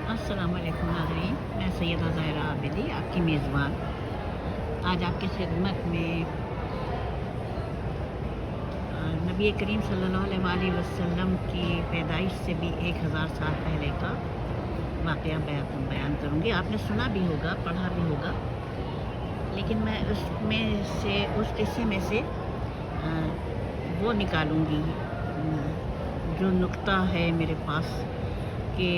अस्सलाम वालेकुम नाज़रीन, मैं सैयदा ज़ाहिरा आबिदी आपकी मेज़बान आज आपकी खिदमत में नबी करीम सल्लल्लाहु अलैहि वसल्लम की पैदाइश से भी 1000 साल पहले का वाक़या बयान करूँगी। आपने सुना भी होगा, पढ़ा भी होगा, लेकिन मैं उसमें से उस किस्से में से वो निकालूँगी जो नुक्ता है मेरे पास कि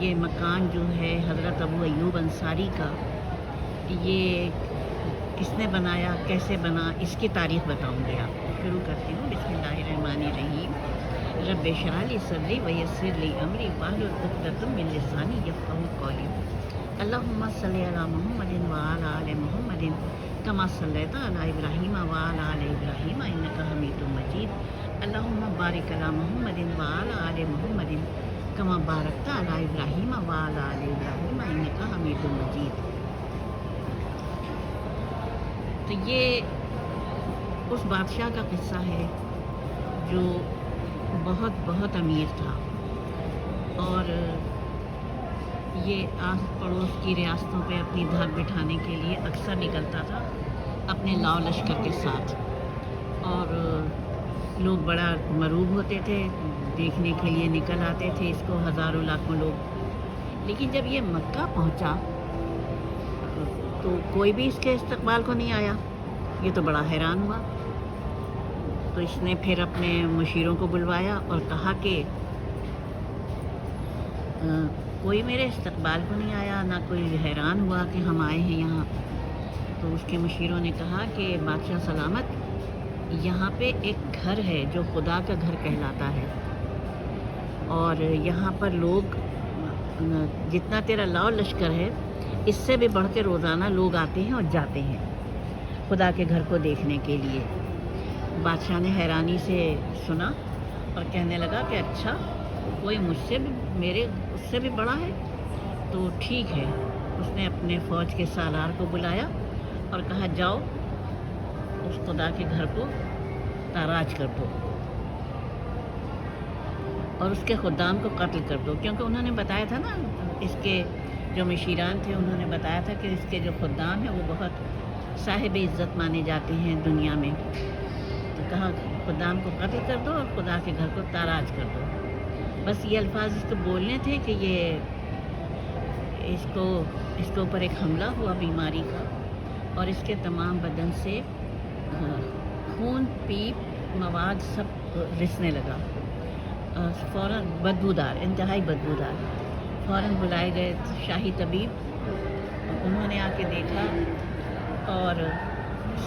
ये मकान जो है हज़रत अबू अय्यूब अंसारी का, ये किसने बनाया, कैसे बना, इसकी तारीख़ बताऊँगी आपको। शुरू करती हूँ। बिस्मिल्लाहिर्रहमानिर्रहीम। रब्बि इश्रह ली सदरी व यस्सिर ली अमरी वाहलुल उक़दतम मिन लिसानी यफ़क़हू क़ौली। अल्लाहुम्मा सल्लि अला मुहम्मदिन व अला आलि मुहम्मदिन कमा सल्लैता अला इब्राहीम व अला आलि इब्राहीम इन्नका हमीदुम मजीद। अल्लाहुम्मा बारिक अला मुहम्मदिन व अला आलि मुहम्मदिन कमा बारकता अला इब्राहीम व अला आलि इब्राहीम इन्नका हमीदुम मजीद। तो ये उस बादशाह का किस्सा है जो बहुत बहुत अमीर था और ये आस पड़ोस की रियासतों पे अपनी धाक बिठाने के लिए अक्सर निकलता था अपने लाव लश्कर के साथ, और लोग बड़ा मरूब होते थे, देखने के लिए निकल आते थे इसको हज़ारों लाखों लोग। लेकिन जब ये मक्का पहुंचा तो कोई भी इसके इस्तकबाल को नहीं आया। ये तो बड़ा हैरान हुआ। तो इसने फिर अपने मुशीरों को बुलवाया और कहा कि कोई मेरे इस्तकबाल को नहीं आया, ना कोई हैरान हुआ कि हम आए हैं यहाँ। तो उसके मुशीरों ने कहा कि बादशाह सलामत, यहाँ पे एक घर है जो खुदा का घर कहलाता है, और यहाँ पर लोग, जितना तेरा लाव लश्कर है इससे भी बढ़ के रोज़ाना लोग आते हैं और जाते हैं खुदा के घर को देखने के लिए। बादशाह ने हैरानी से सुना और कहने लगा कि अच्छा, कोई मुझसे भी, मेरे उससे भी बड़ा है, तो ठीक है। उसने अपने फ़ौज के सालार को बुलाया और कहा जाओ उस खुदा के घर को ताराज कर दो और उसके खुदाम को कत्ल कर दो, क्योंकि उन्होंने बताया था ना, इसके जो मशीरान थे उन्होंने बताया था कि इसके जो खुदाम हैं वो बहुत साहिब इज़्ज़त माने जाते हैं दुनिया में। तो कहा खुदाम को कत्ल कर दो और खुदा के घर को ताराज कर दो। बस ये अल्फाज इसको बोलने थे कि ये इसके ऊपर एक हमला हुआ बीमारी का, और इसके तमाम बदन से खून, पीप, मवाद सब रिसने लगा। फ़ौरन बदबूदार, इंतहाई बदबूदार। फ़ौरन बुलाए गए शाही तबीब, उन्होंने आके देखा और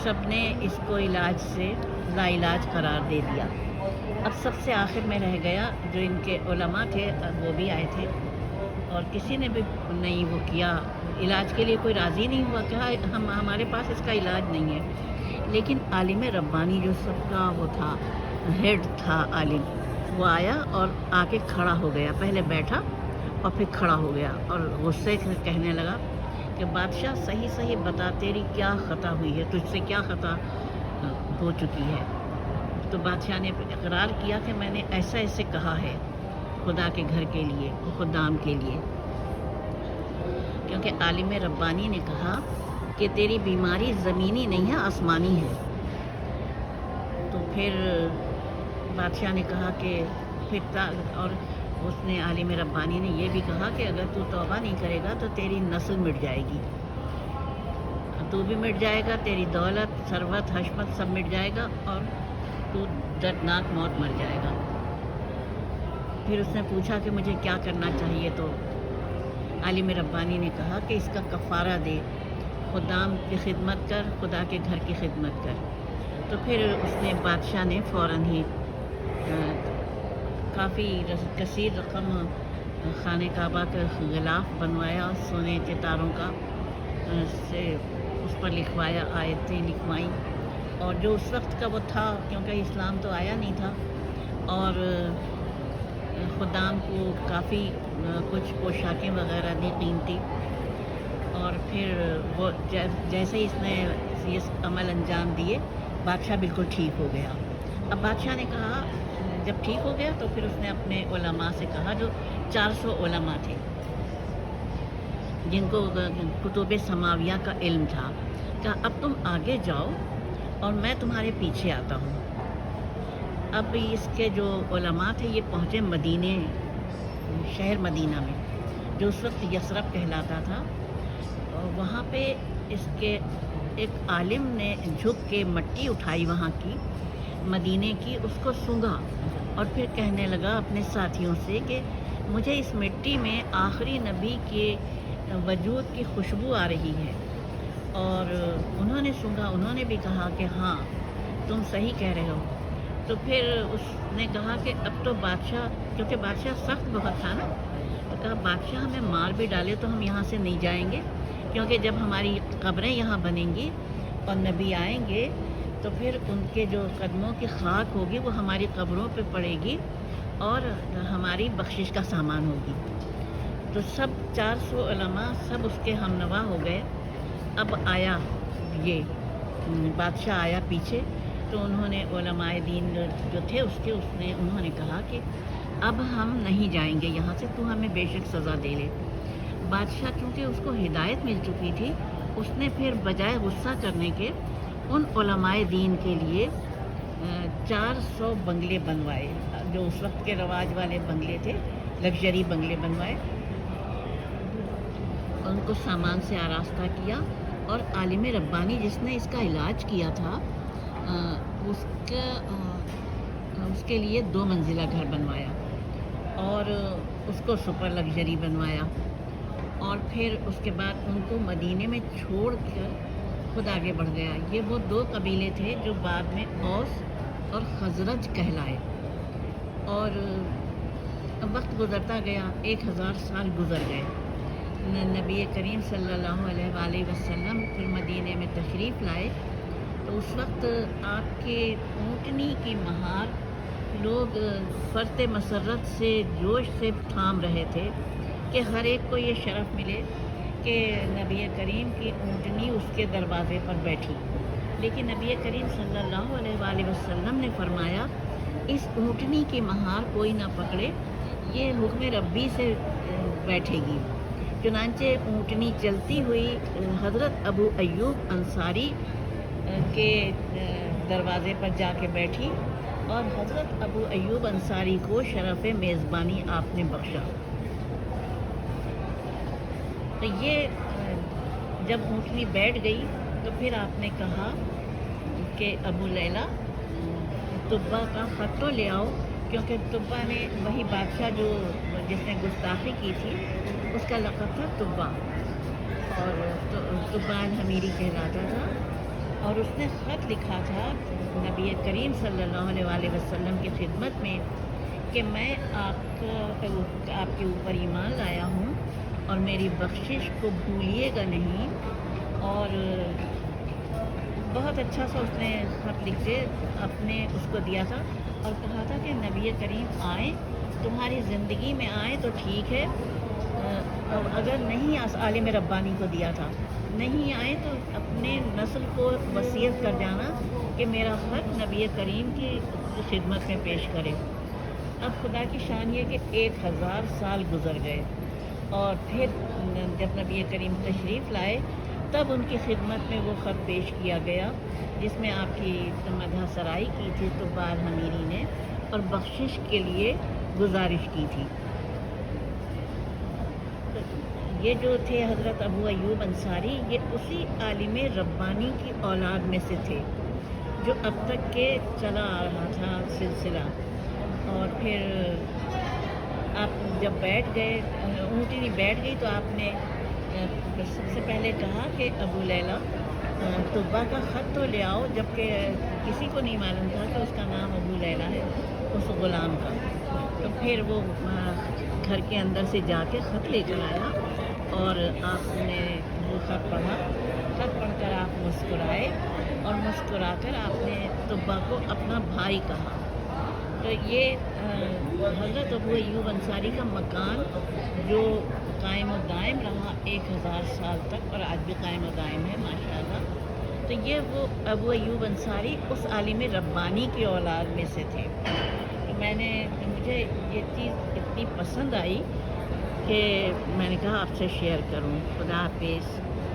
सबने इसको इलाज से लाइलाज करार दे दिया। अब सबसे आखिर में रह गया जो इनके उलमा थे, वो भी आए थे और किसी ने भी नहीं वो किया, इलाज के लिए कोई राज़ी नहीं हुआ। कहा हमारे पास इसका इलाज नहीं है। लेकिन आलिम रब्बानी जो सबका वो था, हेड था आलिम, वो आया और आके खड़ा हो गया। पहले बैठा और फिर खड़ा हो गया और गुस्से से कहने लगा कि बादशाह सही सही बता, तेरी क्या ख़ता हुई है, तुझसे क्या ख़ता हो चुकी है। तो बादशाह ने इकरार किया कि मैंने ऐसा ऐसे कहा है खुदा के घर के लिए, खुदाम के लिए, क्योंकि आलिम रब्बानी ने कहा कि तेरी बीमारी ज़मीनी नहीं है, आसमानी है। तो फिर बादशाह ने कहा कि और उसने, आलिम रब्बानी ने यह भी कहा कि अगर तू तौबा नहीं करेगा तो तेरी नस्ल मिट जाएगी, तू भी मिट जाएगा, तेरी दौलत, सरवत, हशमत सब मिट जाएगा और तू दर्दनाक मौत मर जाएगा। फिर उसने पूछा कि मुझे क्या करना चाहिए, तो आलिम रब्बानी ने कहा कि इसका कफ़ारा दे, खुदाम की खिदमत कर, खुदा के घर की खिदमत कर। तो फिर उसने, बादशाह ने फ़ौरन ही काफ़ी कसीर रकम खाने काबा का गिलाफ बनवाया, सोने के तारों का, से उस पर लिखवाया, आयतें लिखवाई। और जो उस वक्त का वो था, क्योंकि इस्लाम तो आया नहीं था, और खुदाम को काफ़ी कुछ पोशाकें वगैरह दी कीमती। और फिर वो जैसे ही इसने ये अमल अंजाम दिए, बादशाह बिल्कुल ठीक हो गया। अब बादशाह ने कहा, जब ठीक हो गया तो फिर उसने अपने उलमा से कहा, जो 400 उलमा थे, जिनको कुतुब समाविया का इल्म था, कहा अब तुम आगे जाओ और मैं तुम्हारे पीछे आता हूँ। अब इसके जो उलमा थे ये पहुँचे मदीने, शहर मदीना में, जो उस वक्त यसरब कहलाता था। और वहाँ पे इसके एक आलिम ने झुक के मट्टी उठाई वहाँ की, मदीने की, उसको सूंघा और फिर कहने लगा अपने साथियों से कि मुझे इस मिट्टी में आखिरी नबी के वजूद की खुशबू आ रही है। और उन्होंने सूंघा, उन्होंने भी कहा कि हाँ तुम सही कह रहे हो। तो फिर उसने कहा कि अब तो बादशाह, क्योंकि बादशाह सख्त बहुत था ना, तो कहा बादशाह हमें मार भी डाले तो हम यहाँ से नहीं जाएंगे, क्योंकि जब हमारी कब्रें यहाँ बनेंगी और नबी आएंगे तो फिर उनके जो कदमों की खाक होगी वो हमारी कब्रों पे पड़ेगी और हमारी बख्शिश का सामान होगी। तो सब 400 उलमा सब उसके हमनवा हो गए। अब आया ये बादशाह आया पीछे, तो उन्होंने उलमाए दीन जो थे उन्होंने कहा कि अब हम नहीं जाएंगे यहाँ से, तू हमें बेशक सज़ा दे ले। बादशाह क्योंकि उसको हिदायत मिल चुकी थी, उसने फिर बजाय गुस्सा करने के उन उलमाए दीन के लिए 400 बंगले बनवाए, जो उस वक्त के रवाज वाले बंगले थे, लग्जरी बंगले बनवाए। उनको सामान से आरास्ता किया और आलिम रब्बानी जिसने इसका इलाज किया था उसके लिए 2 मंजिला घर बनवाया और उसको सुपर लग्जरी बनवाया। और फिर उसके बाद उनको मदीने में छोड़ कर खुद आगे बढ़ गया। ये वो 2 कबीले थे जो बाद में औस और खजरज कहलाए। और वक्त गुजरता गया, 1000 साल गुजर गए। नबी करीम सल्लल्लाहु अलैहि वसल्लम फिर मदीने में तशरीफ़ लाए, तो उस वक्त आपके ऊँटनी की महार लोग फ़र्त मसरत से जोश से थाम रहे थे कि हर एक को ये शरफ़ मिले कि नबी करीम की ऊँटनी उसके दरवाज़े पर बैठी। लेकिन नबी करीम सल्लल्लाहु अलैहि वसल्लम ने फरमाया इस ऊँटनी की महार कोई ना पकड़े, ये हुक्म रब्बी से बैठेगी। चुनांचे ऊँटनी चलती हुई हज़रत अबू अय्यूब अंसारी के दरवाज़े पर जाके बैठी और हज़रत अबू अय्यूब अंसारी को शरफ़ मेज़बानी आपने बख्शा। तो ये जब ऊँटनी बैठ गई तो फिर आपने कहा कि अबू लैला तुब्बा का ख़त तो ले आओ, क्योंकि तुब्बा ने वही बादशाह जो जिसने गुस्ताखी की थी उसका लक़ब था तुब्बा, और तुब्बा हमीरी कहलाता था। और उसने ख़त लिखा था नबी करीम सल्लल्लाहु अलैहि वसल्लम की खिदमत में कि मैं आपके ऊपर ईमान लाया हूँ और मेरी बख्शिश को भूलिएगा नहीं। और बहुत अच्छा सा उसने ख़त लिख के अपने उसको दिया था और कहा था कि नबी करीम आए, तुम्हारी ज़िंदगी में आए तो ठीक है, और अगर नहीं आलिम रब्बानी को दिया था, नहीं आए तो अपने नस्ल को वसीयत कर जाना कि मेरा ख़त नबी करीम की खिदमत में पेश करे। अब खुदा की शान ये कि 1000 साल गुज़र गए और फिर जब नबी करीम तशरीफ़ लाए तब उनकी खिदमत में वो ख़त पेश किया गया जिसमें आपकी मदह सराई की थी तुब्बा हमीरी ने और बख्शिश के लिए गुजारिश की थी। ये जो थे हज़रत अबू अय्यूब अंसारी, ये उसी आलिम रब्बानी की औलाद में से थे जो अब तक के चला आ रहा था सिलसिला। और फिर आप जब बैठ गए, ऊँटनी बैठ गई, तो आपने सबसे पहले कहा कि अबू लैला तुब्बा का ख़त तो ले आओ, जबकि किसी को नहीं मालूम था कि उसका नाम अबू लैला है, उस ग़ुलाम का। तो फिर वो घर के अंदर से जाके ख़त लेकर आया और आपने वो ख़त पढ़ा। ख़त पढ़कर आप मुस्कुराए और मुस्कुराकर आपने तुब्बा को अपना भाई कहा। तो ये हज़रत अबू अय्यूब अंसारी का मकान जो कायम व दायम रहा 1000 साल तक और आज भी कायम व दायम है माशाअल्लाह। तो ये वो अबू अय्यूब अंसारी उस आलिम रब्बानी की औलाद में से थे। तो मुझे ये चीज़ इतनी पसंद आई کہ میں نے کہا آپ سے شیئر کروں. خدا حافظ.